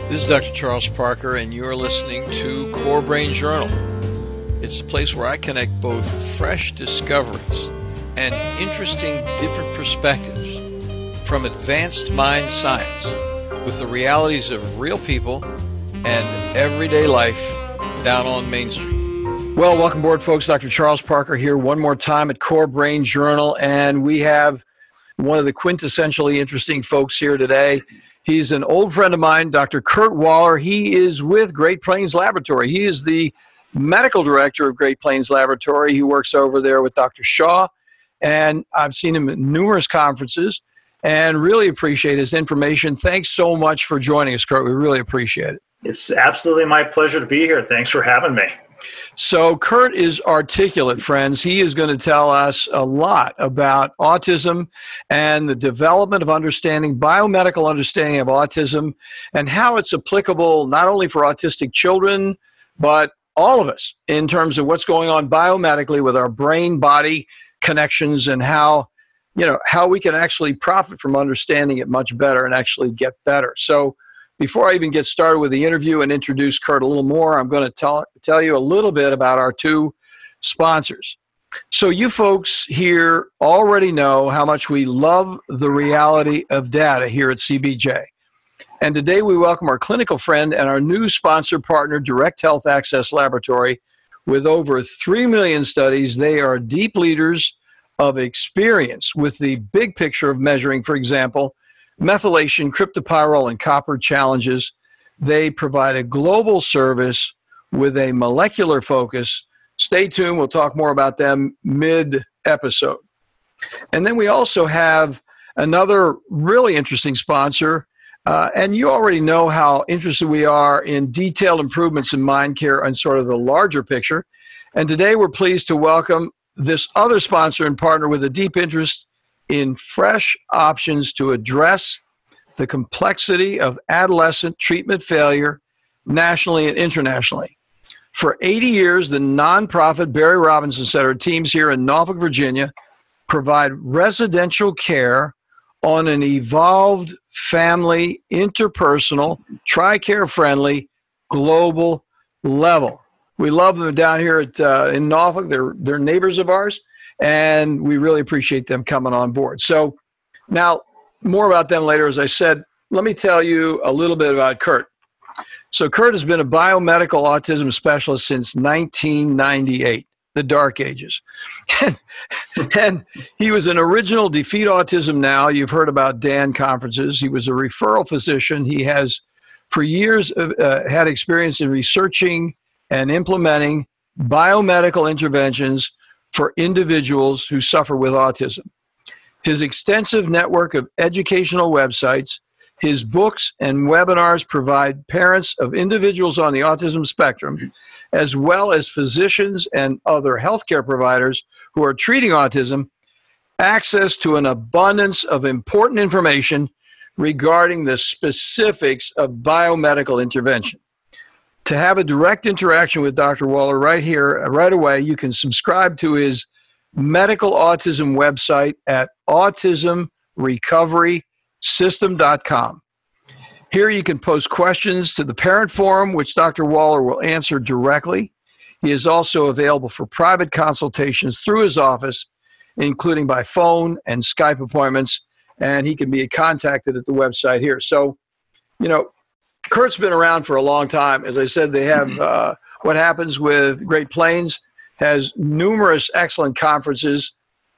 This is Dr. Charles Parker, and you're listening to Core Brain Journal. It's a place where I connect both fresh discoveries and interesting different perspectives from advanced mind science with the realities of real people and everyday life down on Main Street. Well, welcome aboard, folks. Dr. Charles Parker here one more time at Core Brain Journal, and we have one of the quintessentially interesting folks here today. He's an old friend of mine, Dr. Kurt Woeller. He is with Great Plains Laboratory. He is the medical director of Great Plains Laboratory. He works over there with Dr. Shaw, and I've seen him at numerous conferences and really appreciate his information. Thanks so much for joining us, Kurt. We really appreciate it. It's absolutely my pleasure to be here. Thanks for having me. So Kurt is articulate, friends. He is going to tell us a lot about autism and the development of understanding, biomedical understanding of autism, and how it's applicable not only for autistic children, but all of us in terms of what's going on biomedically with our brain-body connections and how we can actually profit from understanding it much better and actually get better. So before I even get started with the interview and introduce Kurt a little more, I'm going to tell you a little bit about our two sponsors. So you folks here already know how much we love the reality of data here at CBJ. And today we welcome our clinical friend and our new sponsor partner, Direct Health Access Laboratory. With over 3 million studies, they are deep leaders of experience with the big picture of measuring, for example, methylation, cryptopyrrole, and copper challenges. They provide a global service with a molecular focus. Stay tuned. We'll talk more about them mid-episode. And then we also have another really interesting sponsor. And you already know how interested we are in detailed improvements in mind care and sort of the larger picture. And today we're pleased to welcome this other sponsor and partner with a deep interest in fresh options to address the complexity of adolescent treatment failure nationally and internationally. For 80 years, the nonprofit Barry Robinson Center teams here in Norfolk, Virginia, provide residential care on an evolved, family, interpersonal, TRICARE-friendly, global level. We love them down here in Norfolk. They're neighbors of ours. And we really appreciate them coming on board. So now, more about them later. As I said, let me tell you a little bit about Kurt. So Kurt has been a biomedical autism specialist since 1998, the dark ages. And he was an original Defeat Autism Now. You've heard about Dan conferences. He was a referral physician. He has, for years, had experience in researching and implementing biomedical interventions for individuals who suffer with autism. His extensive network of educational websites, his books and webinars provide parents of individuals on the autism spectrum, as well as physicians and other healthcare providers who are treating autism, access to an abundance of important information regarding the specifics of biomedical intervention. To have a direct interaction with Dr. Woeller right here, right away, you can subscribe to his medical autism website at autismrecoverysystem.com. Here you can post questions to the parent forum, which Dr. Woeller will answer directly. He is also available for private consultations through his office, including by phone and Skype appointments, and he can be contacted at the website here. So, Kurt's been around for a long time. As I said, they have What Happens with Great Plains has numerous excellent conferences,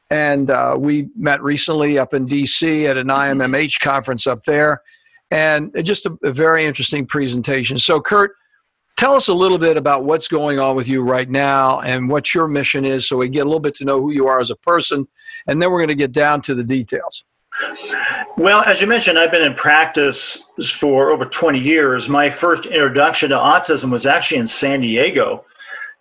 and we met recently up in D.C. at an IMMH conference up there, and just a very interesting presentation. So, Kurt, tell us a little bit about what's going on with you right now and what your mission is so we get a little bit to know who you are as a person, and then we're going to get down to the details. Well, as you mentioned, I've been in practice for over 20 years. My first introduction to autism was actually in San Diego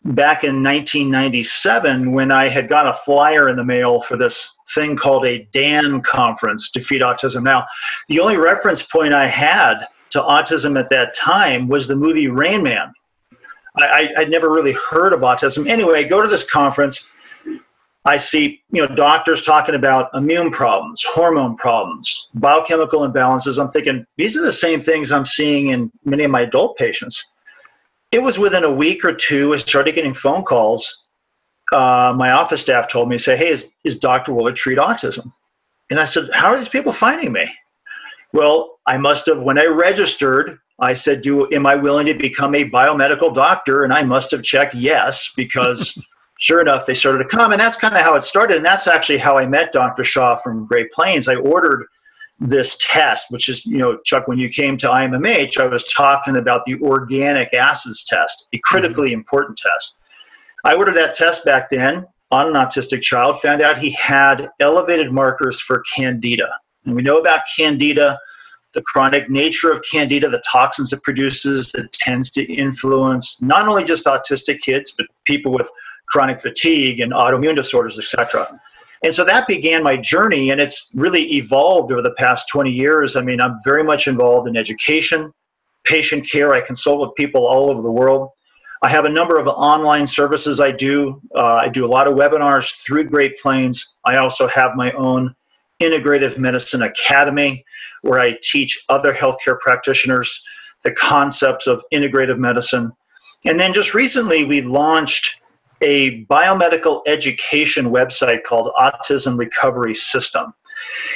back in 1997 when I had got a flyer in the mail for this thing called a DAN conference, Defeat Autism Now. The only reference point I had to autism at that time was the movie Rain Man. I'd never really heard of autism. Anyway, I go to this conference. I see, doctors talking about immune problems, hormone problems, biochemical imbalances. I'm thinking, these are the same things I'm seeing in many of my adult patients. It was within a week or two, I started getting phone calls. My office staff told me, say, hey, is Dr. Woeller treat autism? And I said, how are these people finding me? Well, I must have, when I registered, I said, am I willing to become a biomedical doctor? And I must have checked yes, because sure enough, they started to come. And that's kind of how it started. And that's actually how I met Dr. Shaw from Great Plains. I ordered this test, which is, Chuck, when you came to IMMH, I was talking about the organic acids test, a critically important test. I ordered that test back then on an autistic child, found out he had elevated markers for candida. And we know about candida, the chronic nature of candida, the toxins it produces that tends to influence not only just autistic kids, but people with chronic fatigue and autoimmune disorders, etc. And so that began my journey, and it's really evolved over the past 20 years. I mean, I'm very much involved in education, patient care. I consult with people all over the world. I have a number of online services I do. I do a lot of webinars through Great Plains. I also have my own integrative medicine academy where I teach other healthcare practitioners the concepts of integrative medicine. And then just recently, we launched a biomedical education website called Autism Recovery System.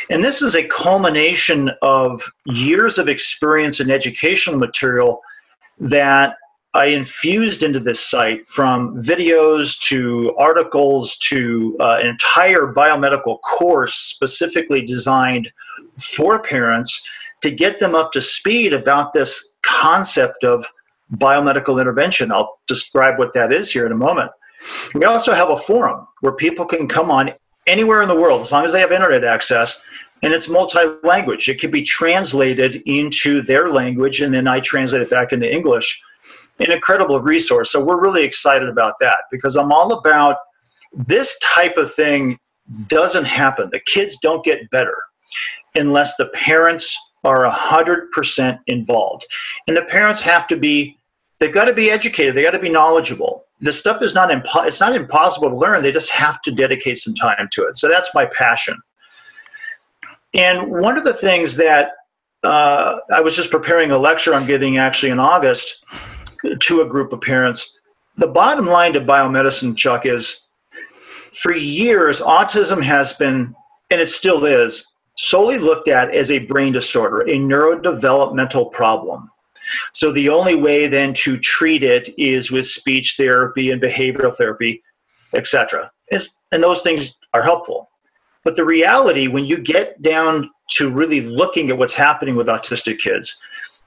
And this is a culmination of years of experience in educational material that I infused into this site, from videos to articles to an entire biomedical course specifically designed for parents to get them up to speed about this concept of biomedical intervention. I'll describe what that is here in a moment. We also have a forum where people can come on anywhere in the world, as long as they have internet access, and it's multi-language. It can be translated into their language, and then I translate it back into English. An incredible resource. So we're really excited about that, because I'm all about this type of thing doesn't happen. The kids don't get better unless the parents are 100% involved. And the parents have to be, they've got to be educated. They got to be knowledgeable. This stuff is not, it's not impossible to learn. They just have to dedicate some time to it. So that's my passion. And one of the things that I was just preparing a lecture I'm giving actually in August to a group of parents. The bottom line to biomedicine, Chuck, is for years, autism has been, and it still is, solely looked at as a brain disorder, a neurodevelopmental problem. So the only way then to treat it is with speech therapy and behavioral therapy, etc. And those things are helpful. But the reality, when you get down to really looking at what's happening with autistic kids,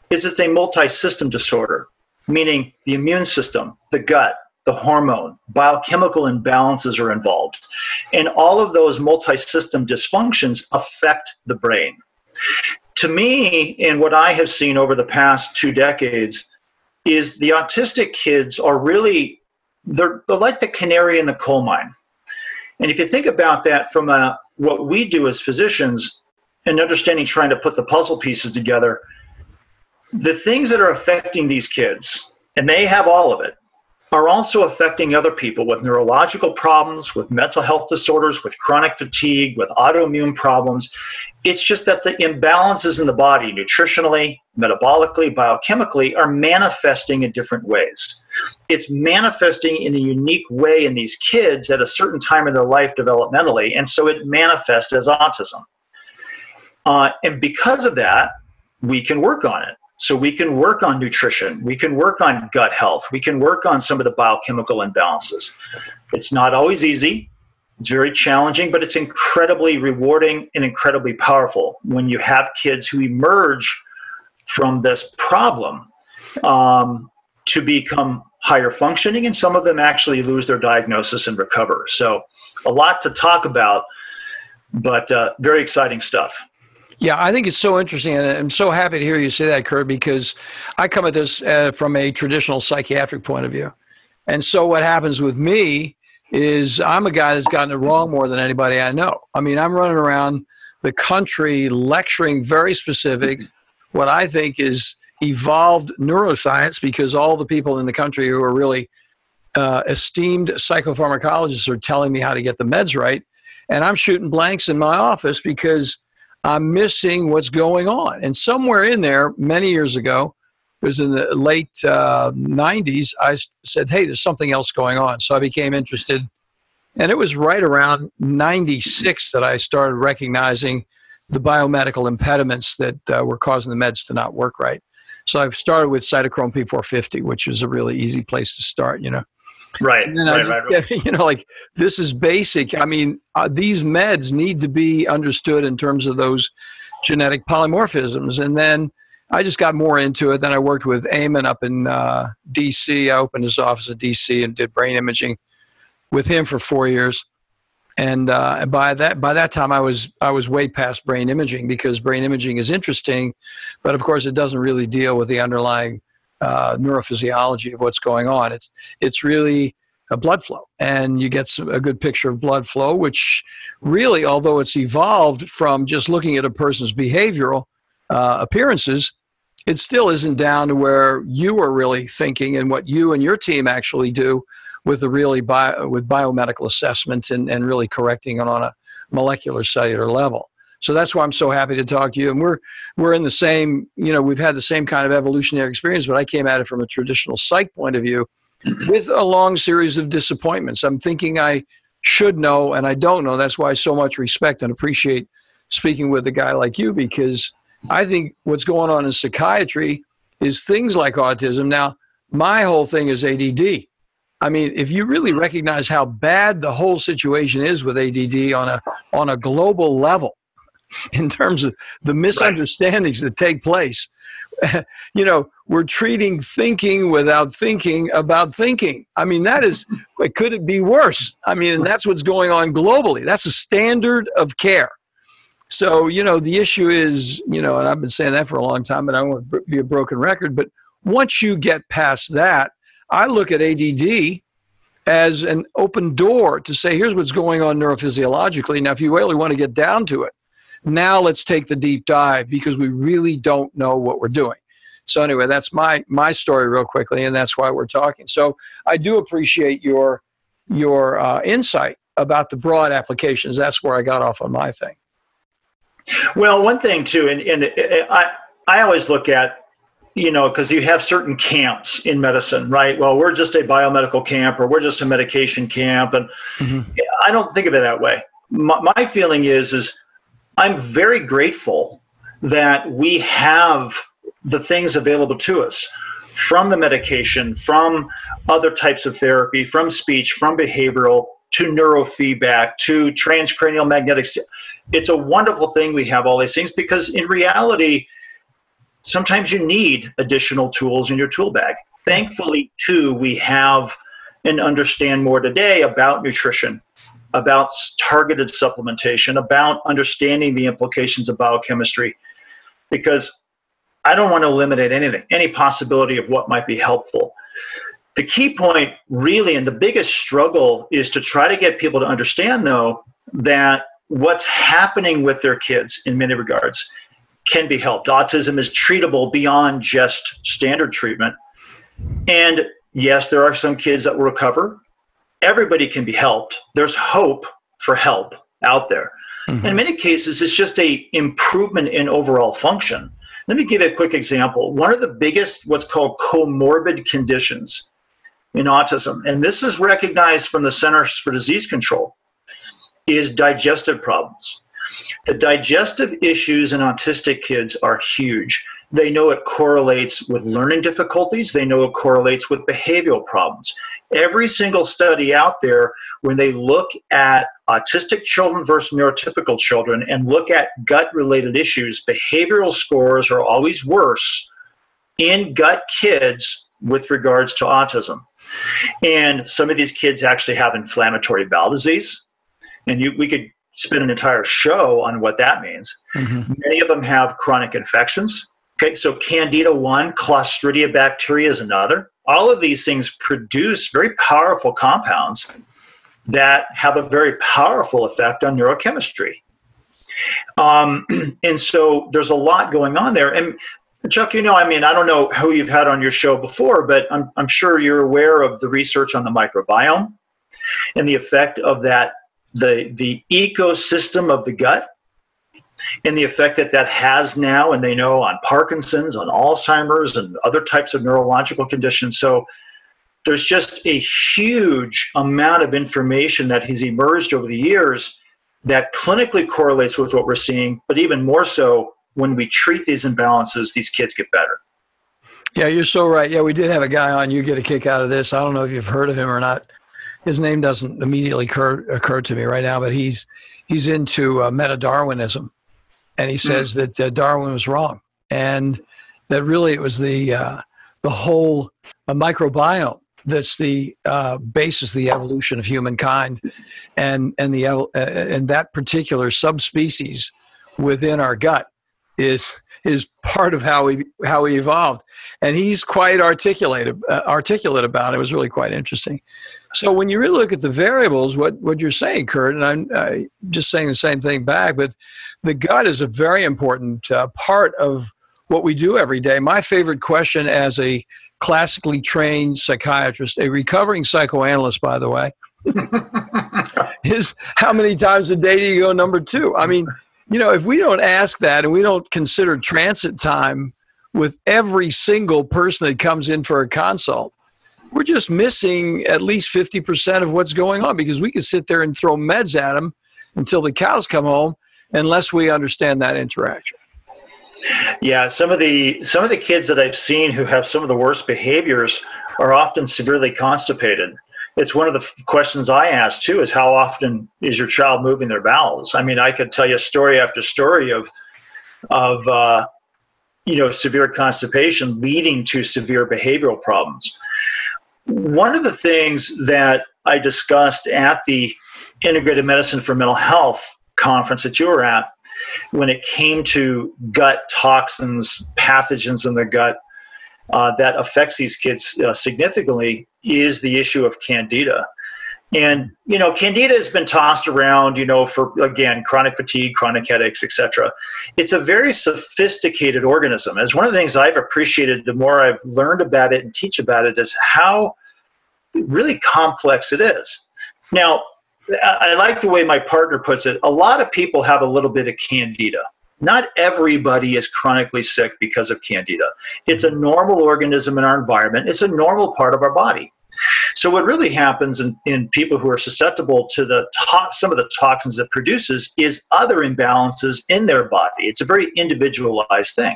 is it's a multi-system disorder, meaning the immune system, the gut, the hormone, biochemical imbalances are involved. And all of those multi-system dysfunctions affect the brain. To me, and what I have seen over the past 2 decades, is the autistic kids are really, they're like the canary in the coal mine. And if you think about that from what we do as physicians, and understanding, trying to put the puzzle pieces together, the things that are affecting these kids, and they have all of it, are also affecting other people with neurological problems, with mental health disorders, with chronic fatigue, with autoimmune problems. It's just that the imbalances in the body, nutritionally, metabolically, biochemically, are manifesting in different ways. It's manifesting in a unique way in these kids at a certain time in their life developmentally, and so it manifests as autism. And because of that, we can work on it. So we can work on nutrition, we can work on gut health, we can work on some of the biochemical imbalances. It's not always easy, it's very challenging, but it's incredibly rewarding and incredibly powerful when you have kids who emerge from this problem to become higher functioning, and some of them actually lose their diagnosis and recover. So a lot to talk about, but very exciting stuff. Yeah, I think it's so interesting, and I'm so happy to hear you say that, Kurt, because I come at this from a traditional psychiatric point of view. And so what happens with me is I'm a guy that's gotten it wrong more than anybody I know. I mean, I'm running around the country lecturing very specific, what I think is evolved neuroscience, because all the people in the country who are really esteemed psychopharmacologists are telling me how to get the meds right, and I'm shooting blanks in my office because I'm missing what's going on. And somewhere in there, many years ago, it was in the late 90s, I said, hey, there's something else going on. So I became interested. And it was right around 96 that I started recognizing the biomedical impediments that were causing the meds to not work right. So I started with cytochrome P450, which is a really easy place to start, you know. Right. You know, like, this is basic. I mean, these meds need to be understood in terms of those genetic polymorphisms. And then I just got more into it. Then I worked with Eamon up in D.C. I opened his office in D.C. and did brain imaging with him for 4 years. And by that time, I was way past brain imaging, because brain imaging is interesting, but of course it doesn't really deal with the underlying neurophysiology of what's going on. It's really a blood flow, and you get a good picture of blood flow, which really, although it's evolved from just looking at a person's behavioral appearances, it still isn't down to where you are really thinking and what you and your team actually do with the with biomedical assessments and really correcting it on a molecular cellular level. So that's why I'm so happy to talk to you. And we're in the same, you know, we've had the same kind of evolutionary experience, but I came at it from a traditional psych point of view with a long series of disappointments. I'm thinking I should know, and I don't know. That's why I so much respect and appreciate speaking with a guy like you, because I think what's going on in psychiatry is things like autism. Now, my whole thing is ADD. I mean, if you really recognize how bad the whole situation is with ADD on a global level, in terms of the misunderstandings that take place, you know, we're treating thinking without thinking about thinking. I mean, could it be worse? I mean, and that's what's going on globally. That's a standard of care. So, you know, the issue is, you know, and I've been saying that for a long time, but I don't want to be a broken record, but once you get past that, I look at ADD as an open door to say, here's what's going on neurophysiologically. Now, if you really want to get down to it, now let's take the deep dive, because we really don't know what we're doing. So anyway, that's my story real quickly, and that's why we're talking. So I do appreciate your insight about the broad applications. That's where I got off on my thing. Well, one thing too, and I always look at, you know, because you have certain camps in medicine, right? Well, we're just a biomedical camp, or we're just a medication camp. And I don't think of it that way. My feeling is I'm very grateful that we have the things available to us, from the medication, from other types of therapy, from speech, from behavioral, to neurofeedback, to transcranial magnetics. It's a wonderful thing we have all these things, because in reality, sometimes you need additional tools in your tool bag. Thankfully, too, we have and understand more today about nutrition, about targeted supplementation, about understanding the implications of biochemistry, because I don't want to eliminate anything, any possibility of what might be helpful. The key point, really, and the biggest struggle, is to try to get people to understand, though, that what's happening with their kids in many regards can be helped. Autism is treatable beyond just standard treatment. And yes, there are some kids that will recover. Everybody can be helped. There's hope for help out there. In many cases, it's just an improvement in overall function. Let me give you a quick example. One of the biggest, what's called comorbid conditions in autism, and this is recognized from the Centers for Disease Control, is digestive problems. The digestive issues in autistic kids are huge. They know it correlates with learning difficulties. They know it correlates with behavioral problems. Every single study out there, when they look at autistic children versus neurotypical children and look at gut-related issues, behavioral scores are always worse in gut kids with regards to autism. And some of these kids actually have inflammatory bowel disease. And we could spend an entire show on what that means. Many of them have chronic infections. Okay, so Candida 1, Clostridia bacteria is another. All of these things produce very powerful compounds that have a very powerful effect on neurochemistry. And so there's a lot going on there. And Chuck, I mean, I don't know who you've had on your show before, but I'm sure you're aware of the research on the microbiome and the effect of that, the ecosystem of the gut, and the effect that has now, and they know, on Parkinson's, on Alzheimer's, and other types of neurological conditions. So there's just a huge amount of information that has emerged over the years that clinically correlates with what we're seeing, but even more so, when we treat these imbalances, these kids get better. Yeah, you're so right. Yeah, we did have a guy on. You get a kick out of this. I don't know if you've heard of him or not. His name doesn't immediately occur to me right now, but he's into meta-Darwinism. And he says that Darwin was wrong, and that really it was the whole microbiome that's the basis of the evolution of humankind, and that particular subspecies within our gut is part of how we evolved. And he's quite articulate about it. It was really quite interesting. So when you really look at the variables, what you're saying, Kurt, and I'm just saying the same thing back, but the gut is a very important part of what we do every day. My favorite question as a classically trained psychiatrist, a recovering psychoanalyst, by the way, is how many times a day do you go number 2? I mean, if we don't ask that and we don't consider transit time with every single person that comes in for a consult, we're just missing at least 50% of what's going on, because we can sit there and throw meds at them until the cows come home unless we understand that interaction. Yeah, some of the kids that I've seen who have some of the worst behaviors are often severely constipated. It's one of the questions I ask too, is how often is your child moving their bowels? I mean, I could tell you story after story of severe constipation leading to severe behavioral problems. One of the things that I discussed at the Integrated Medicine for Mental Health conference that you were at, when it came to gut toxins, pathogens in the gut that affects these kids significantly, is the issue of Candida. And, Candida has been tossed around, for, again, chronic fatigue, chronic headaches, etc. It's a very sophisticated organism. It's one of the things I've appreciated the more I've learned about it and teach about it, is how really complex it is. Now, I like the way my partner puts it. A lot of people have a little bit of Candida. Not everybody is chronically sick because of Candida. It's a normal organism in our environment. It's a normal part of our body. So what really happens in people who are susceptible to some of the toxins it produces is other imbalances in their body. It's a very individualized thing.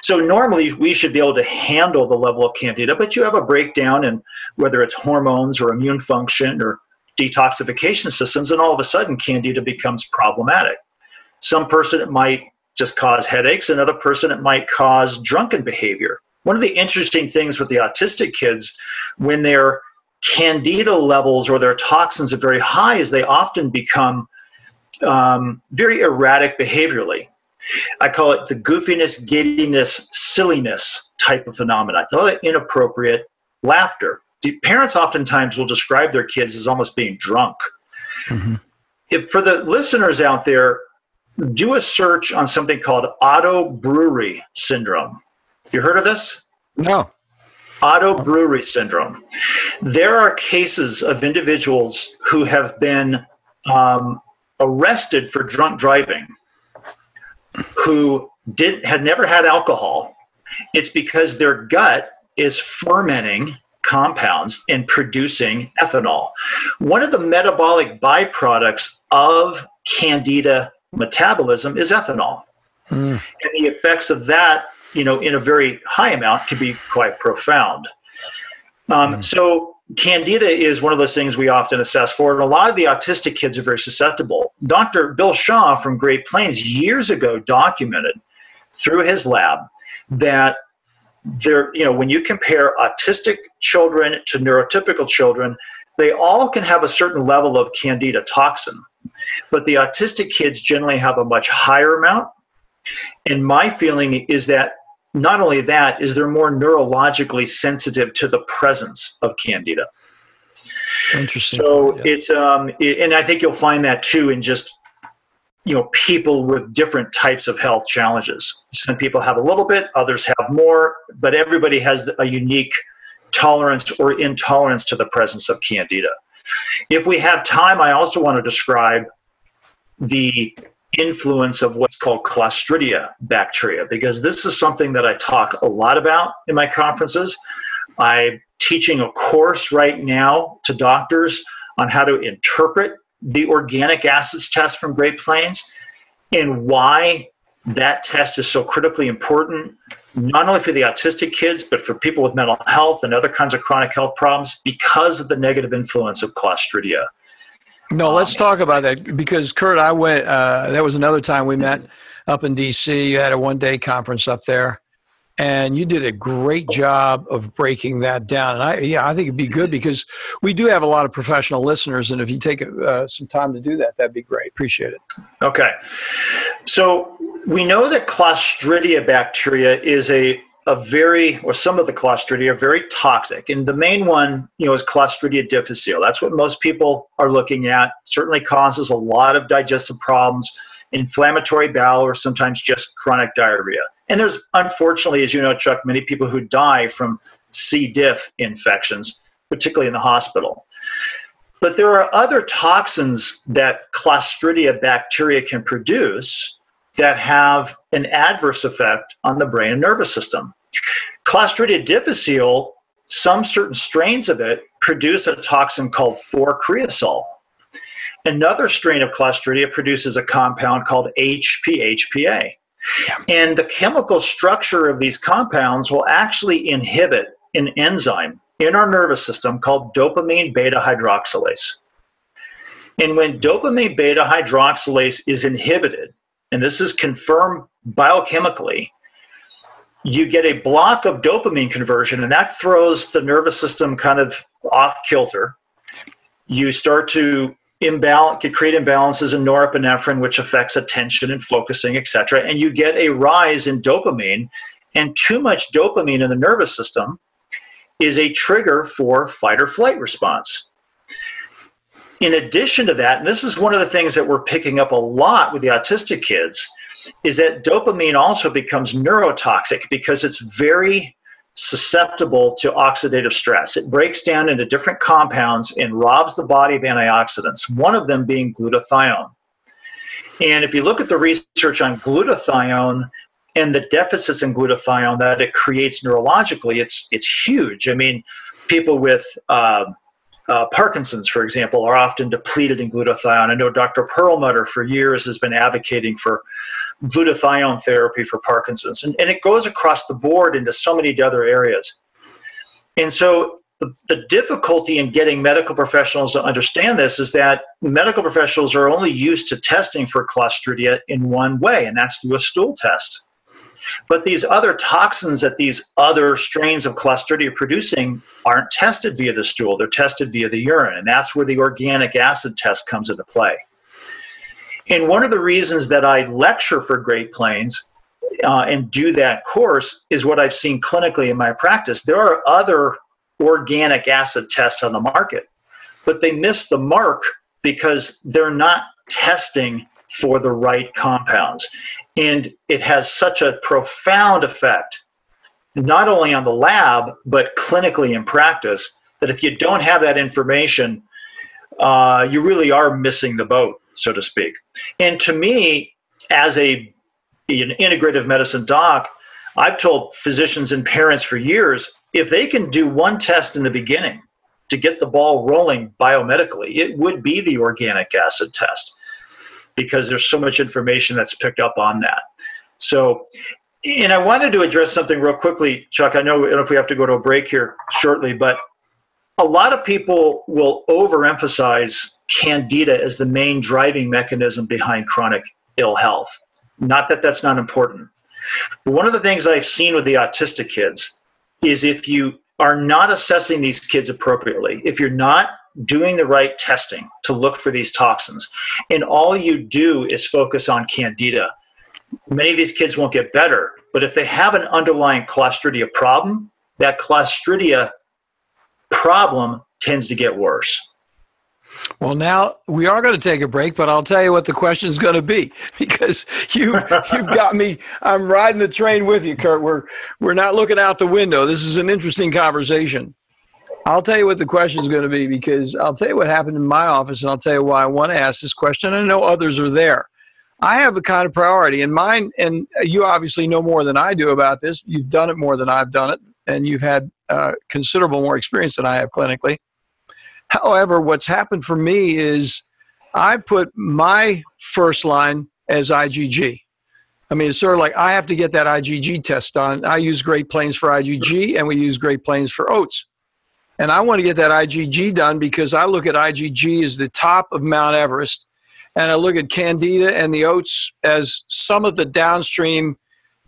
So normally we should be able to handle the level of Candida, but you have a breakdown in whether it's hormones or immune function or detoxification systems, and all of a sudden Candida becomes problematic. Some person it might just cause headaches, another person it might cause drunken behavior. One of the interesting things with the autistic kids, when their Candida levels or their toxins are very high, is they often become very erratic behaviorally. I call it the goofiness, giddiness, silliness type of phenomenon. A lot of inappropriate laughter. The parents oftentimes will describe their kids as almost being drunk. Mm-hmm. For the listeners out there, do a search on something called auto-brewery syndrome. You heard of this? No. Auto-brewery syndrome. There are cases of individuals who have been arrested for drunk driving who had never had alcohol. It's because their gut is fermenting compounds and producing ethanol. One of the metabolic byproducts of Candida metabolism is ethanol. And the effects of that, in a very high amount, can be quite profound. So Candida is one of those things we often assess for, and a lot of the autistic kids are very susceptible. Dr. Bill Shaw from Great Plains years ago documented through his lab that when you compare autistic children to neurotypical children, they all can have a certain level of Candida toxin, but the autistic kids generally have a much higher amount. And my feeling is that not only that, is they're more neurologically sensitive to the presence of Candida. Interesting. So it's and I think you'll find that too in just people with different types of health challenges. Some people have a little bit, others have more, but everybody has a unique tolerance or intolerance to the presence of Candida. If we have time, I also want to describe the influence of what's called Clostridia bacteria, because this is something that I talk a lot about in my conferences. I'm teaching a course right now to doctors on how to interpret the organic acids test from Great Plains and why that test is so critically important, not only for the autistic kids, but for people with mental health and other kinds of chronic health problems because of the negative influence of Clostridia. No, let's talk about that, because Kurt, I went, that was another time we met up in DC. You had a one-day conference up there, and you did a great job of breaking that down. And I think it'd be good, because we do have a lot of professional listeners, and if you take some time to do that, that'd be great. Appreciate it. Okay. So we know that Clostridia bacteria is some of the Clostridia are very toxic. And the main one, is Clostridia difficile. That's what most people are looking at. Certainly causes a lot of digestive problems, inflammatory bowel, or sometimes just chronic diarrhea. And there's, unfortunately, as you know, Chuck, many people who die from C. diff infections, particularly in the hospital. But there are other toxins that Clostridia bacteria can produce that have an adverse effect on the brain and nervous system. Clostridia difficile, some certain strains of it produce a toxin called 4-creosol. Another strain of Clostridia produces a compound called HPHPA. And the chemical structure of these compounds will actually inhibit an enzyme in our nervous system called dopamine beta hydroxylase. And when dopamine beta hydroxylase is inhibited, and this is confirmed biochemically, you get a block of dopamine conversion, and that throws the nervous system kind of off kilter. You start to create imbalances in norepinephrine, which affects attention and focusing, etc. And you get a rise in dopamine, and too much dopamine in the nervous system is a trigger for fight or flight response. In addition to that, and this is one of the things that we're picking up a lot with the autistic kids, is that dopamine also becomes neurotoxic because it's very susceptible to oxidative stress. It breaks down into different compounds and robs the body of antioxidants, one of them being glutathione. And if you look at the research on glutathione and the deficits in glutathione that it creates neurologically, it's huge. I mean, people with Parkinson's, for example, are often depleted in glutathione. I know Dr. Perlmutter for years has been advocating for glutathione therapy for Parkinson's. And it goes across the board into so many other areas. And so the difficulty in getting medical professionals to understand this is that medical professionals are only used to testing for Clostridia in one way, and that's through a stool test. But these other toxins that these other strains of Clostridia are producing aren't tested via the stool. They're tested via the urine, and that's where the organic acid test comes into play. And one of the reasons that I lecture for Great Plains and do that course is what I've seen clinically in my practice. There are other organic acid tests on the market, but they miss the mark because they're not testing for the right compounds. And it has such a profound effect, not only on the lab, but clinically in practice, that if you don't have that information, you really are missing the boat, so to speak. And to me, as an integrative medicine doc, I've told physicians and parents for years, if they can do one test in the beginning to get the ball rolling biomedically, it would be the organic acid test, because there's so much information that's picked up on that. So, and I wanted to address something real quickly, Chuck. I don't know if we have to go to a break here shortly, but a lot of people will overemphasize Candida as the main driving mechanism behind chronic ill health. Not that that's not important. But one of the things I've seen with the autistic kids is if you are not assessing these kids appropriately, if you're not doing the right testing to look for these toxins, and all you do is focus on Candida, many of these kids won't get better. But if they have an underlying Clostridia problem, that Clostridia problem tends to get worse. Well, now we are going to take a break, but I'll tell you what the question is going to be, because you've got me. I'm riding the train with you, Kurt. We're not looking out the window. This is an interesting conversation. I'll tell you what the question is going to be, because I'll tell you what happened in my office, and I'll tell you why I want to ask this question. I know others are there. I have a kind of priority in mine, and you obviously know more than I do about this. You've done it more than I've done it, and you've had considerable more experience than I have clinically. However, what's happened for me is I put my first line as IgG. I mean, it's sort of like I have to get that IgG test done. I use Great Plains for IgG, and we use Great Plains for oats. And I want to get that IgG done because I look at IgG as the top of Mount Everest, and I look at Candida and the oats as some of the downstream,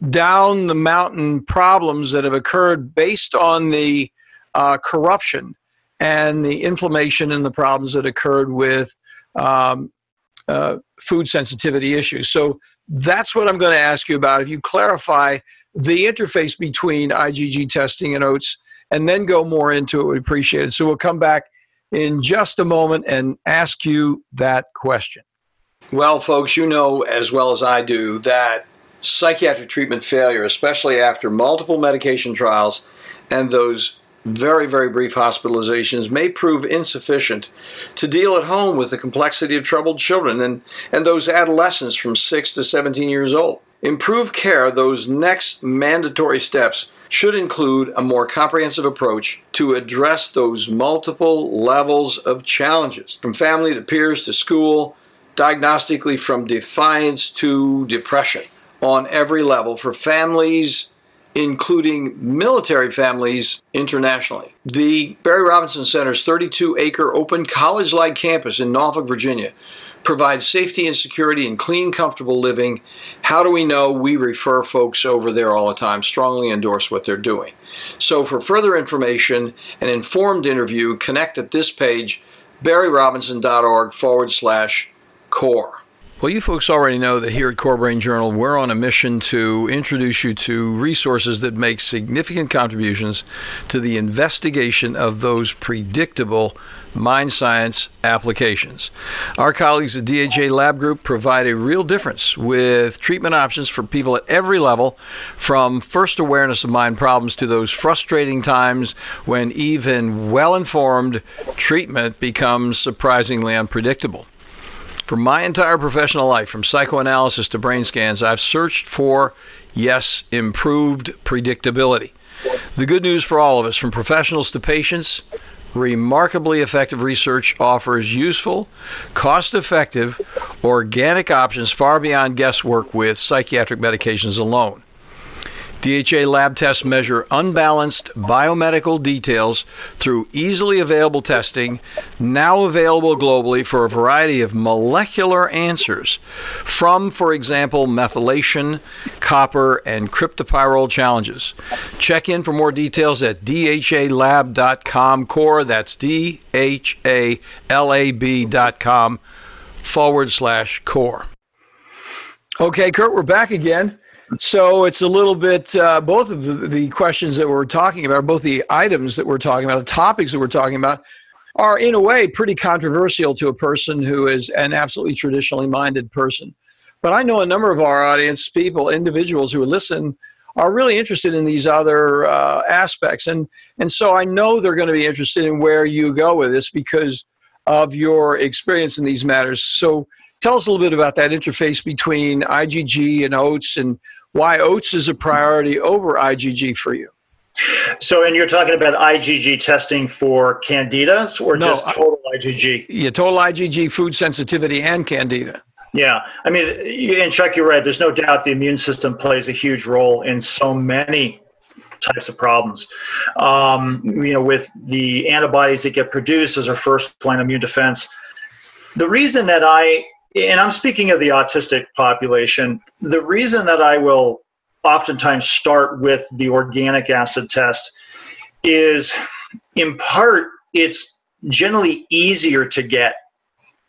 down the mountain problems that have occurred based on the corruption and the inflammation and the problems that occurred with food sensitivity issues. So that's what I'm going to ask you about. If you clarify the interface between IgG testing and oats, and then go more into it, we'd appreciate it. So we'll come back in just a moment and ask you that question. Well, folks, you know as well as I do that psychiatric treatment failure, especially after multiple medication trials and those very, very brief hospitalizations, may prove insufficient to deal at home with the complexity of troubled children and those adolescents from 6 to 17 years old. Improved care, those next mandatory steps, should include a more comprehensive approach to address those multiple levels of challenges, from family to peers to school, diagnostically from defiance to depression, on every level for families, including military families internationally. The Barry Robinson Center's 32-acre open college-like campus in Norfolk, Virginia, provides safety and security and clean, comfortable living. How do we know? We refer folks over there all the time, strongly endorse what they're doing. So for further information, an informed interview, connect at this page, barryrobinson.org/core. Well, you folks already know that here at Core Brain Journal, we're on a mission to introduce you to resources that make significant contributions to the investigation of those predictable mind science applications. Our colleagues at DHA Lab Group provide a real difference with treatment options for people at every level, from first awareness of mind problems to those frustrating times when even well-informed treatment becomes surprisingly unpredictable. For my entire professional life, from psychoanalysis to brain scans, I've searched for, yes, improved predictability. The good news for all of us, from professionals to patients, remarkably effective research offers useful, cost-effective, organic options far beyond guesswork with psychiatric medications alone. DHA lab tests measure unbalanced biomedical details through easily available testing, now available globally for a variety of molecular answers from, for example, methylation, copper, and cryptopyrrole challenges. Check in for more details at dhalab.com core. That's dhalab.com/core. Okay, Kurt, we're back again. So it's a little bit, both of the questions that we're talking about, both the items that we're talking about, the topics that we're talking about, are in a way pretty controversial to a person who is an absolutely traditionally minded person. But I know a number of our audience people, individuals who listen, are really interested in these other aspects. And so I know they're going to be interested in where you go with this because of your experience in these matters. So tell us a little bit about that interface between IgG and oats, and why oats is a priority over IgG for you. So, and you're talking about IgG testing for candidas or just total IgG? Yeah, total IgG, food sensitivity, and candida. Yeah. I mean, and Chuck, you're right. There's no doubt the immune system plays a huge role in so many types of problems. With the antibodies that get produced as our first line immune defense. The reason that and I'm speaking of the autistic population, the reason that I will oftentimes start with the organic acid test is, in part, it's generally easier to get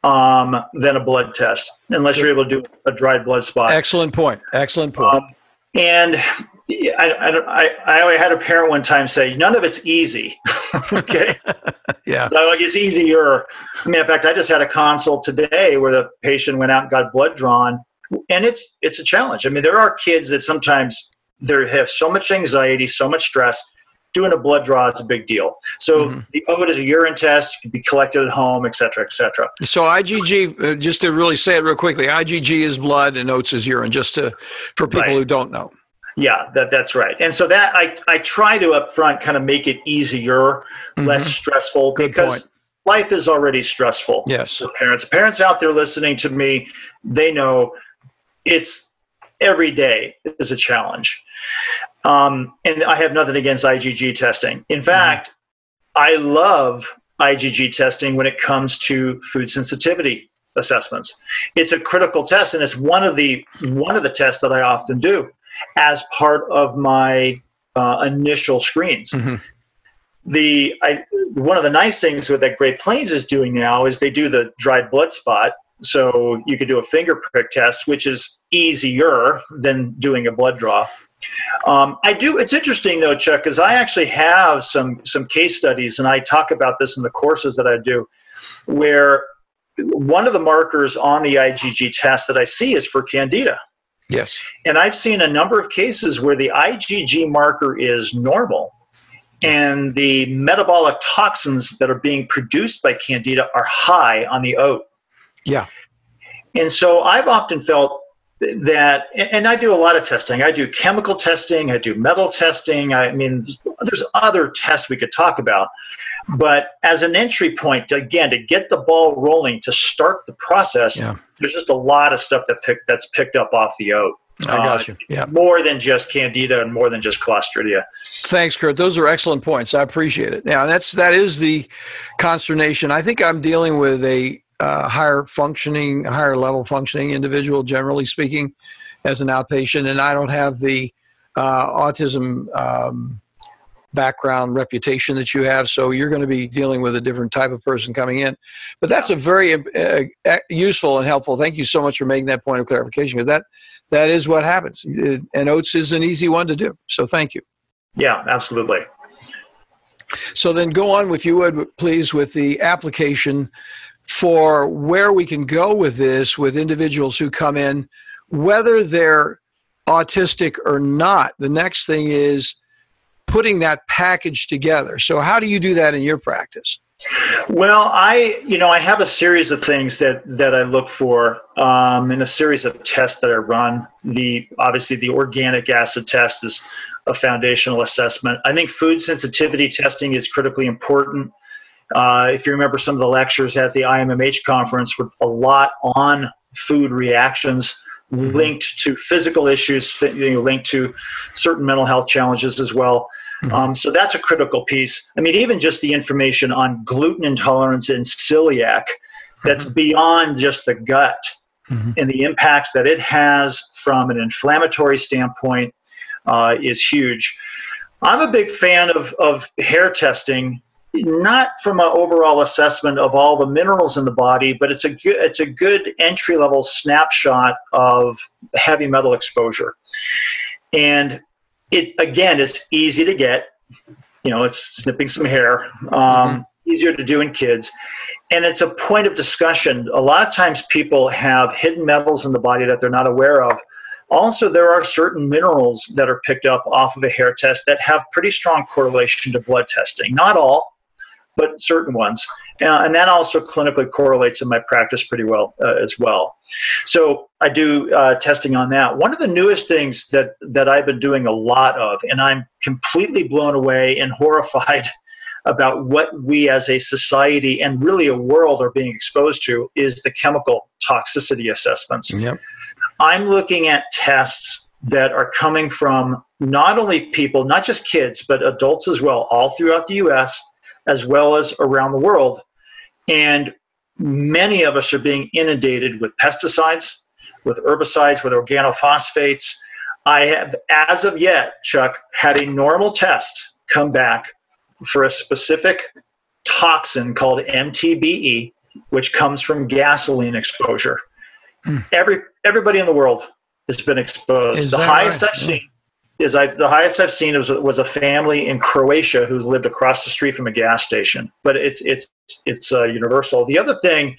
than a blood test, unless you're able to do a dried blood spot. Excellent point. Excellent point. And Yeah, I had a parent one time say, none of it's easy. Okay. Yeah. So like it's easier. I mean, in fact, I just had a consult today where the patient went out and got blood drawn, and it's a challenge. I mean, there are kids that sometimes they have so much anxiety, so much stress. Doing a blood draw is a big deal. So the OAT is a urine test, it can be collected at home, et cetera, et cetera. So IgG, just to really say it real quickly, IgG is blood and OATs is urine, just for people who don't know. Yeah, that's right. And so that I try to up front kind of make it easier, less stressful, because life is already stressful for parents. Parents out there listening to me, they know it's every day is a challenge. And I have nothing against IgG testing. In fact, I love IgG testing when it comes to food sensitivity assessments. It's a critical test, and it's one of the tests that I often do as part of my initial screens. One of the nice things that Great Plains is doing now is they do the dried blood spot. So you could do a finger prick test, which is easier than doing a blood draw. It's interesting though, Chuck, because I actually have some case studies, and I talk about this in the courses that I do, where one of the markers on the IgG test that I see is for Candida. Yes. And I've seen a number of cases where the IgG marker is normal, and the metabolic toxins that are being produced by Candida are high on the OAT. Yeah. And so I've often felt that, and I do a lot of testing. I do chemical testing, I do metal testing. I mean, there's other tests we could talk about. But as an entry point, again, to get the ball rolling, to start the process, there's just a lot of stuff that's picked up off the OAT. I got you. Yeah. More than just Candida and more than just Clostridia. Thanks, Kurt. Those are excellent points. I appreciate it. Now, that is the consternation. I think I'm dealing with a higher level functioning individual, generally speaking, as an outpatient, and I don't have the autism background reputation that you have, so you're going to be dealing with a different type of person coming in. But that's a very useful and helpful. Thank you so much for making that point of clarification, because that is what happens. And OATs is an easy one to do. So thank you. Yeah, absolutely. So then go on, if you would, please, with the application for where we can go with this with individuals who come in, whether they're autistic or not. The next thing is putting that package together. So how do you do that in your practice? Well, I have a series of things that I look for in a series of tests that I run. Obviously the organic acid test is a foundational assessment. I think food sensitivity testing is critically important. If you remember some of the lectures at the IMMH conference, were a lot on food reactions linked to physical issues, linked to certain mental health challenges as well. So that's a critical piece. I mean, even just the information on gluten intolerance and celiac, that's beyond just the gut and the impacts that it has from an inflammatory standpoint is huge. I'm a big fan of hair testing, not from an overall assessment of all the minerals in the body, but it's a good entry-level snapshot of heavy metal exposure. And it's easy to get. It's snipping some hair, easier to do in kids. And it's a point of discussion. A lot of times people have hidden metals in the body that they're not aware of. Also, there are certain minerals that are picked up off of a hair test that have pretty strong correlation to blood testing. Not all, but certain ones. And that also clinically correlates in my practice pretty well as well. So I do testing on that. One of the newest things that I've been doing a lot of, and I'm completely blown away and horrified about what we as a society and really a world are being exposed to, is the chemical toxicity assessments. Yep. I'm looking at tests that are coming from not only people, not just kids, but adults as well, all throughout the US, as well as around the world. And many of us are being inundated with pesticides, with herbicides, with organophosphates. I have, as of yet, Chuck, had a normal test come back for a specific toxin called MTBE, which comes from gasoline exposure. Everybody in the world has been exposed. The highest I've seen the highest I've seen was a family in Croatia who's lived across the street from a gas station. But it's universal. The other thing,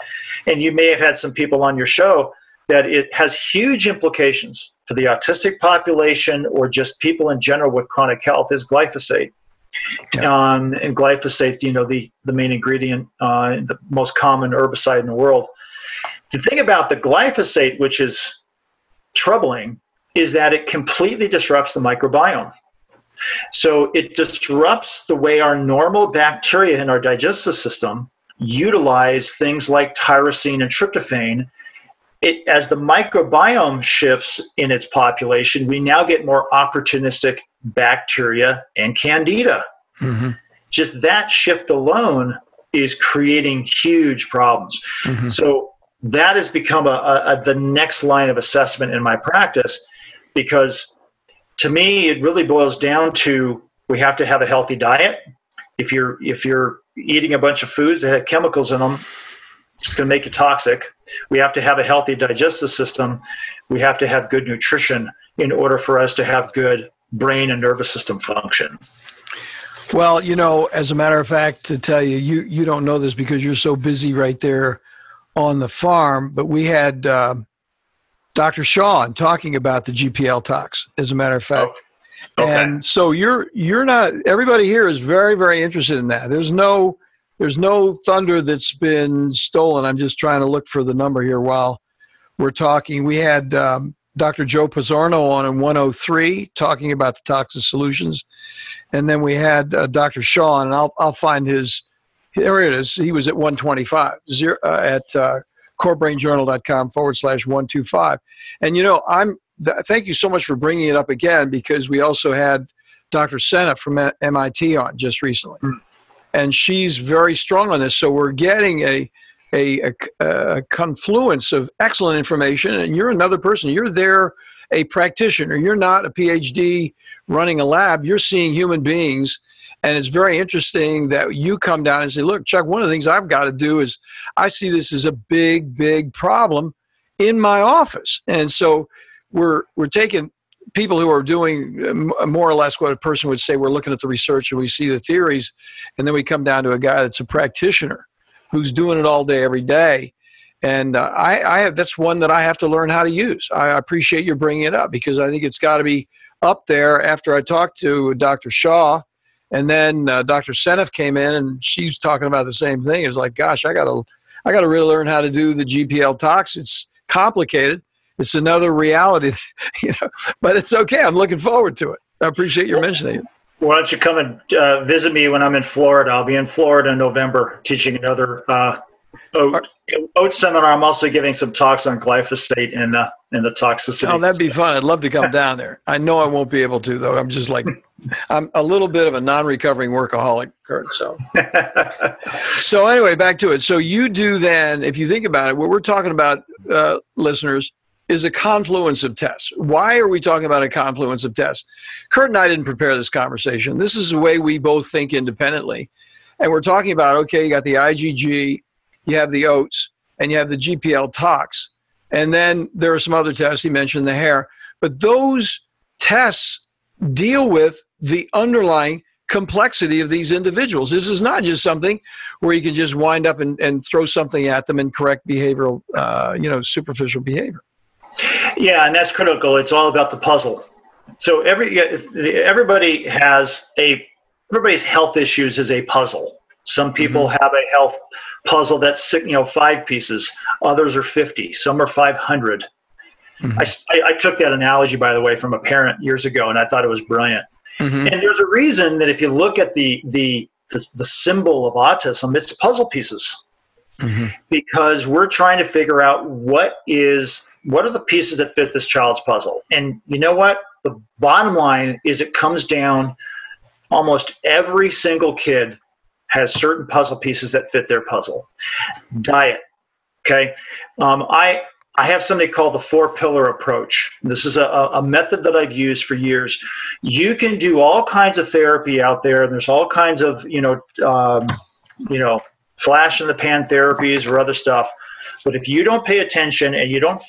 and you may have had some people on your show, that it has huge implications for the autistic population or just people in general with chronic health, is glyphosate. Yeah. And glyphosate, the main ingredient, the most common herbicide in the world. The thing about the glyphosate, which is troubling, is that it completely disrupts the microbiome. So it disrupts the way our normal bacteria in our digestive system utilize things like tyrosine and tryptophan. As the microbiome shifts in its population, we now get more opportunistic bacteria and candida. Mm-hmm. Just that shift alone is creating huge problems. Mm-hmm. So that has become the next line of assessment in my practice, because to me, it really boils down to, we have to have a healthy diet. If you're eating a bunch of foods that have chemicals in them, it's going to make you toxic. We have to have a healthy digestive system. We have to have good nutrition in order for us to have good brain and nervous system function. Well, as a matter of fact, to tell you, you don't know this because you're so busy right there on the farm, but we had Dr. Shaw talking about the GPL tox, as a matter of fact. Oh, okay. And so you're not, everybody here is very, very interested in that. There's no thunder that's been stolen. I'm just trying to look for the number here while we're talking. We had Dr. Joe Pizzorno on in 103 talking about the toxic solutions. And then we had Dr. Shaw, and I'll find his, here it is. He was at 125 at corebrainjournal.com/125. And, thank you so much for bringing it up again, because we also had Dr. Senna from MIT on just recently. Mm. And she's very strong on this. So we're getting a confluence of excellent information. And you're another person. You're there, a practitioner. You're not a PhD running a lab. You're seeing human beings. And it's very interesting that you come down and say, look, Chuck, one of the things I've got to do is I see this as a big, big problem in my office. And so we're taking people who are doing more or less what a person would say. We're looking at the research and we see the theories, and then we come down to a guy that's a practitioner who's doing it all day, every day. And that's one that I have to learn how to use. I appreciate you bringing it up, because I think it's got to be up there. After I talked to Dr. Shaw, and then Dr. Senef came in, and she's talking about the same thing. It's like, gosh, I got to really learn how to do the GPL tox. It's complicated. It's another reality, but it's okay. I'm looking forward to it. I appreciate your mentioning it. Why don't you come and visit me when I'm in Florida? I'll be in Florida in November teaching another oat seminar. I'm also giving some talks on glyphosate and the toxicity. Oh, that'd be fun. I'd love to come down there. I know I won't be able to, though. I'm just like, I'm a little bit of a non-recovering workaholic, Kurt. So anyway, back to it. So you do then, if you think about it, what we're talking about, listeners, is a confluence of tests. Why are we talking about a confluence of tests? Kurt and I didn't prepare this conversation. This is the way we both think independently. And we're talking about, okay, you got the IgG, you have the oats, and you have the GPL tox. And then there are some other tests. He mentioned the hair. But those tests deal with the underlying complexity of these individuals. This is not just something where you can just wind up and throw something at them and correct behavioral, superficial behavior. Yeah, and that's critical. It's all about the puzzle. So everybody's health issues is a puzzle. Some people have a health puzzle that's 5 pieces. Others are 50. Some are 500. Mm-hmm. I took that analogy, by the way, from a parent years ago, and I thought it was brilliant. Mm-hmm. And there's a reason that if you look at the symbol of autism, it's puzzle pieces. Mm-hmm. Because we're trying to figure out what are the pieces that fit this child's puzzle. And you know what? The bottom line is it comes down, almost every single kid has certain puzzle pieces that fit their puzzle. Diet, okay? I have something called the 4-pillar approach. This is a method that I've used for years. You can do all kinds of therapy out there, and there's all kinds of, flash in the pan therapies or other stuff. But if you don't pay attention and you don't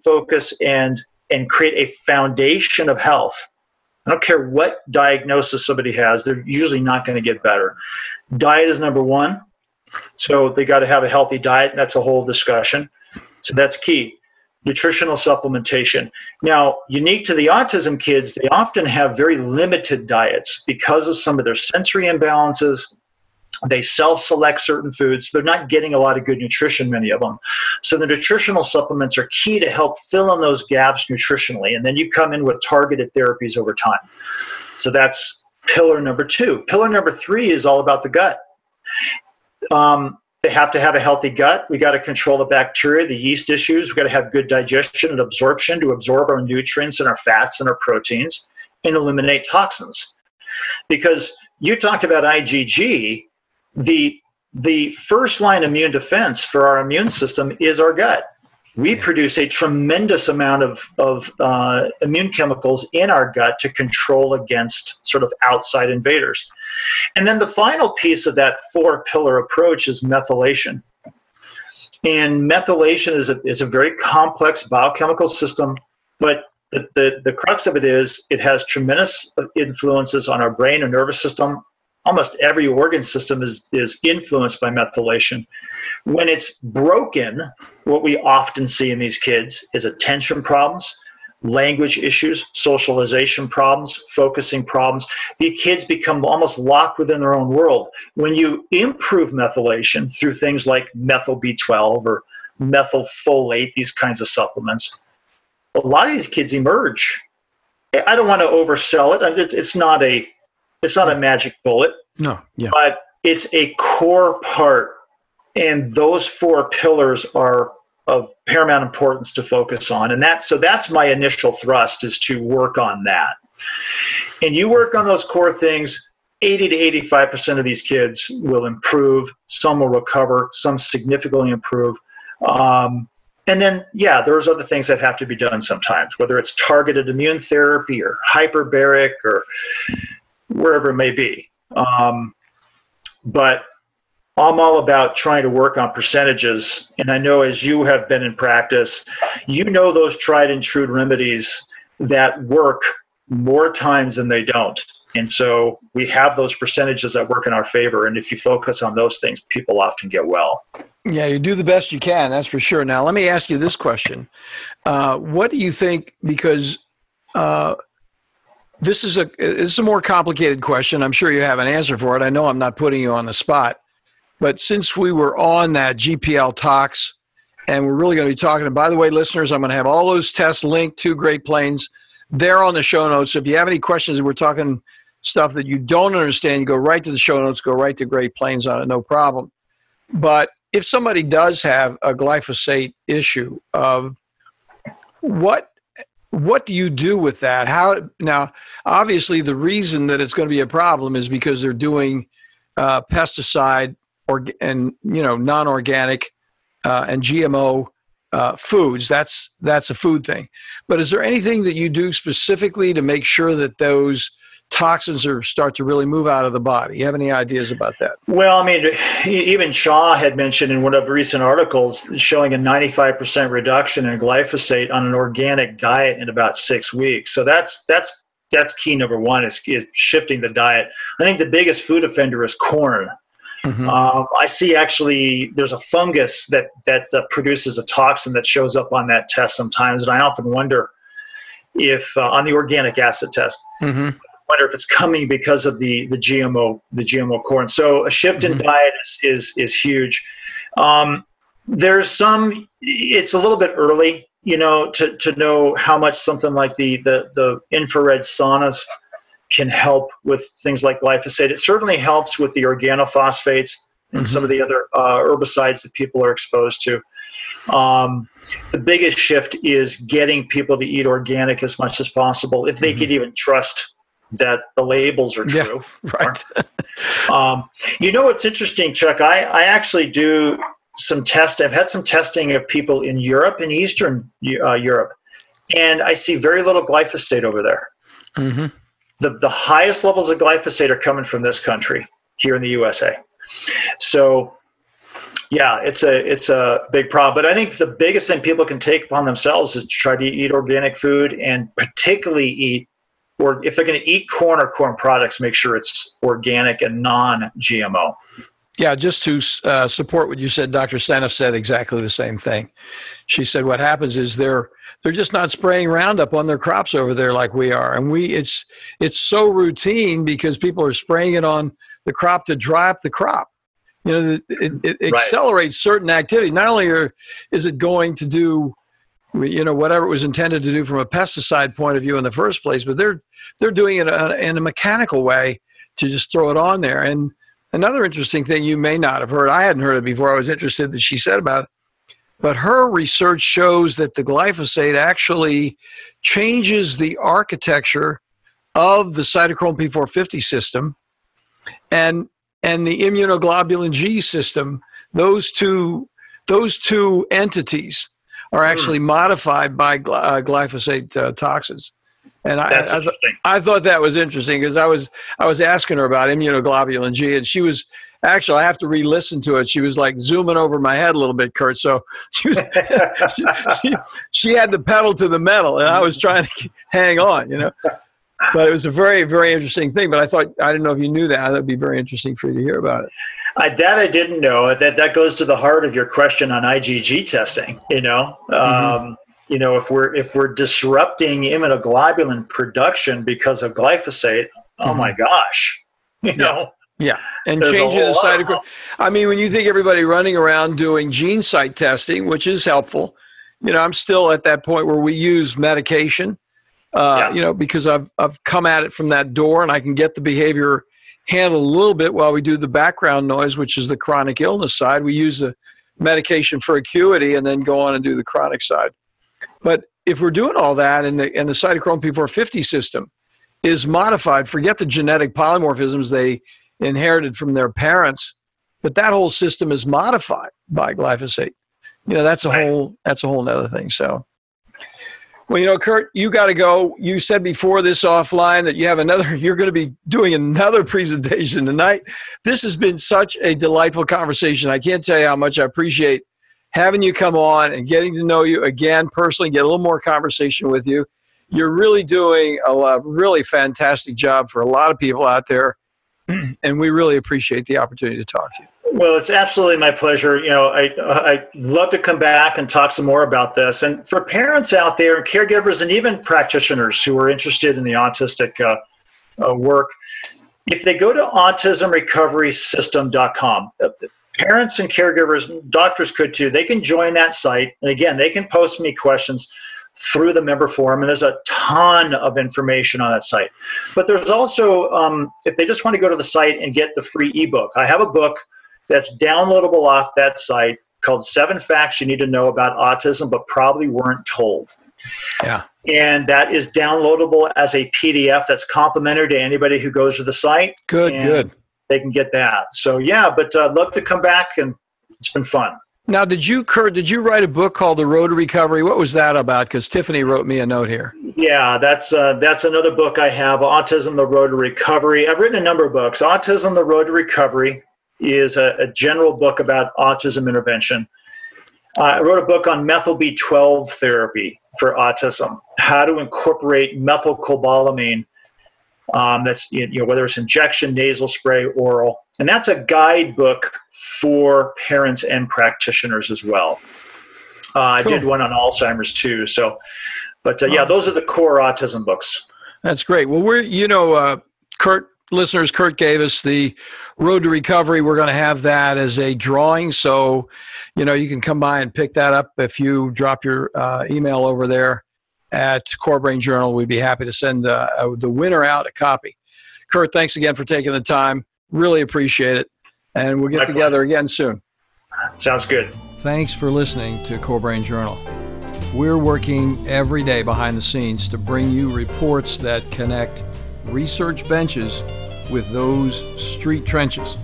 focus and create a foundation of health, I don't care what diagnosis somebody has, they're usually not going to get better. Diet is number one. So they got to have a healthy diet. That's a whole discussion. So that's key. Nutritional supplementation. Now, unique to the autism kids, they often have very limited diets because of some of their sensory imbalances. They self-select certain foods. They're not getting a lot of good nutrition, many of them. So the nutritional supplements are key to help fill in those gaps nutritionally. And then you come in with targeted therapies over time. So that's pillar number two. Pillar number three is all about the gut. They have to have a healthy gut. We got to control the bacteria, the yeast issues. We got to have good digestion and absorption to absorb our nutrients and our fats and our proteins and eliminate toxins. Because you talked about IgG, the first line immune defense for our immune system is our gut. We produce a tremendous amount of immune chemicals in our gut to control against sort of outside invaders. And then the final piece of that four-pillar approach is methylation. And methylation is a very complex biochemical system, but the crux of it is it has tremendous influences on our brain and nervous system. Almost every organ system is influenced by methylation. When it's broken, what we often see in these kids is attention problems, language issues, socialization problems, focusing problems. The kids become almost locked within their own world. When you improve methylation through things like methyl B12 or methylfolate, these kinds of supplements, a lot of these kids emerge. I don't want to oversell it. It's not a magic bullet. No, yeah. But it's a core part, and those four pillars are of paramount importance to focus on. And that's my initial thrust, is to work on that. And you work on those core things, 80 to 85% of these kids will improve. Some will recover, some significantly improve. And then, there's other things that have to be done sometimes, whether it's targeted immune therapy or hyperbaric or wherever it may be. But I'm all about trying to work on percentages. And I know, as you have been in practice, you know those tried and true remedies that work more times than they don't. And so we have those percentages that work in our favor. And if you focus on those things, people often get well. Yeah, you do the best you can, that's for sure. Now, let me ask you this question. What do you think, because this is a more complicated question. I'm sure you have an answer for it. I know I'm not putting you on the spot. But since we were on that GPL Tox, and we're really going to be talking, and by the way, listeners, I'm going to have all those tests linked to Great Plains. They're on the show notes. So if you have any questions, we're talking stuff that you don't understand, you go right to the show notes, go right to Great Plains on it, no problem. But if somebody does have a glyphosate issue, of what do you do with that? Now, obviously, the reason that it's going to be a problem is because they're doing pesticide and non-organic and GMO foods. That's a food thing. But is there anything that you do specifically to make sure that those toxins start to really move out of the body? You have any ideas about that? Well, I mean, even Shaw had mentioned in one of the recent articles showing a 95% reduction in glyphosate on an organic diet in about 6 weeks. So that's key number one, is shifting the diet. I think the biggest food offender is corn. Mm-hmm. I see actually there's a fungus that produces a toxin that shows up on that test sometimes, and I often wonder if on the organic acid test, mm-hmm. I wonder if it's coming because of the GMO corn. So a shift in diet is huge. There's it's a little bit early, to know how much something like the infrared saunas can help with things like glyphosate. It certainly helps with the organophosphates and some of the other herbicides that people are exposed to. The biggest shift is getting people to eat organic as much as possible, if they could even trust that the labels are true. Yeah, right. What's interesting, Chuck, I actually do some testing. I've had some testing of people in Europe and Eastern Europe, and I see very little glyphosate over there. Mm-hmm. The highest levels of glyphosate are coming from this country, here in the USA. So, yeah, it's a big problem. But I think the biggest thing people can take upon themselves is to try to eat organic food, and particularly eat or if they're going to eat corn or corn products, make sure it's organic and non-GMO. Yeah, just to support what you said, Dr. Seneff said exactly the same thing. She said what happens is they're just not spraying Roundup on their crops over there like we are, and it's so routine because people are spraying it on the crop to dry up the crop. You know, it accelerates certain activity. Not only is it going to do, you know, whatever it was intended to do from a pesticide point of view in the first place, but they're doing it in a mechanical way to just throw it on there. And another interesting thing you may not have heard, I hadn't heard it before, I was interested that she said about it, but her research shows that the glyphosate actually changes the architecture of the cytochrome P450 system and the immunoglobulin G system. Those two entities are actually modified by glyphosate toxins. And I thought that was interesting because I was asking her about immunoglobulin G, and she was actually, I have to re-listen to it. She was like zooming over my head a little bit, Kurt. So she was she had the pedal to the metal, and I was trying to hang on, you know. But it was a very, very interesting thing. But I didn't know if you knew that. That'd be very interesting for you to hear about it. That I didn't know. That goes to the heart of your question on IgG testing. You know. You know, if we're disrupting immunoglobulin production because of glyphosate, oh my gosh, you know. Yeah, and changing the cytochrome. I mean, when you think everybody running around doing gene site testing, which is helpful, you know, I'm still at that point where we use medication, you know, because I've come at it from that door, and I can get the behavior handled a little bit while we do the background noise, which is the chronic illness side. We use the medication for acuity and then go on and do the chronic side. But if we're doing all that and the cytochrome P450 system is modified, forget the genetic polymorphisms they inherited from their parents, but that whole system is modified by glyphosate. You know, that's a whole nother thing. So, well, you know, Kurt, you got to go. You said before this offline that you're going to be doing another presentation tonight. This has been such a delightful conversation. I can't tell you how much I appreciate having you come on and getting to know you again personally, get a little more conversation with you. You're really doing a really fantastic job for a lot of people out there, and we really appreciate the opportunity to talk to you. Well, it's absolutely my pleasure. You know, I love to come back and talk some more about this. And for parents out there, and caregivers, and even practitioners who are interested in the autistic work, if they go to autismrecoverysystem.com, parents and caregivers, doctors could too, they can join that site. And again, they can post me questions through the member forum, and there's a ton of information on that site. But there's also, if they just want to go to the site and get the free ebook, I have a book that's downloadable off that site called 7 Facts You Need to Know About Autism But Probably Weren't Told. Yeah. And that is downloadable as a PDF that's complimentary to anybody who goes to the site. Good. They can get that. So yeah, but I'd love to come back, and it's been fun. Now, Kurt, did you write a book called The Road to Recovery? What was that about? Because Tiffany wrote me a note here. Yeah, that's another book I have, Autism, The Road to Recovery. I've written a number of books. Autism, The Road to Recovery is a general book about autism intervention. I wrote a book on methyl B12 therapy for autism, how to incorporate methylcobalamin. That's, you know, whether it's injection, nasal spray, oral, and that's a guidebook for parents and practitioners as well. Cool. I did one on Alzheimer's too. So, but yeah, those are the core autism books. That's great. Well, Kurt gave us the Road to Recovery. We're going to have that as a drawing, so you know you can come by and pick that up if you drop your email over there at Core Brain Journal. We'd be happy to send the winner out a copy. Kurt, thanks again for taking the time. Really appreciate it. And we'll get together again soon. Sounds good. Thanks for listening to Core Brain Journal. We're working every day behind the scenes to bring you reports that connect research benches with those street trenches.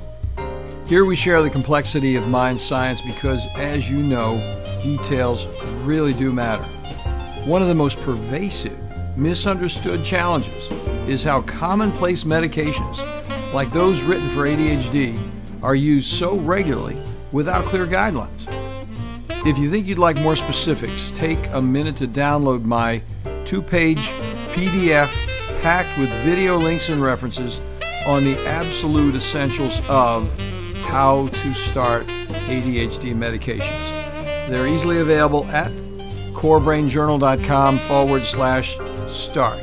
Here we share the complexity of mind science because, as you know, details really do matter. One of the most pervasive, misunderstood challenges is how commonplace medications, like those written for ADHD, are used so regularly without clear guidelines. If you think you'd like more specifics, take a minute to download my 2-page PDF packed with video links and references on the absolute essentials of how to start ADHD medications. They're easily available at corebrainjournal.com/start.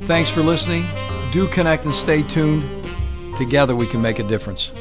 Thanks for listening. Do connect and stay tuned. Together we can make a difference.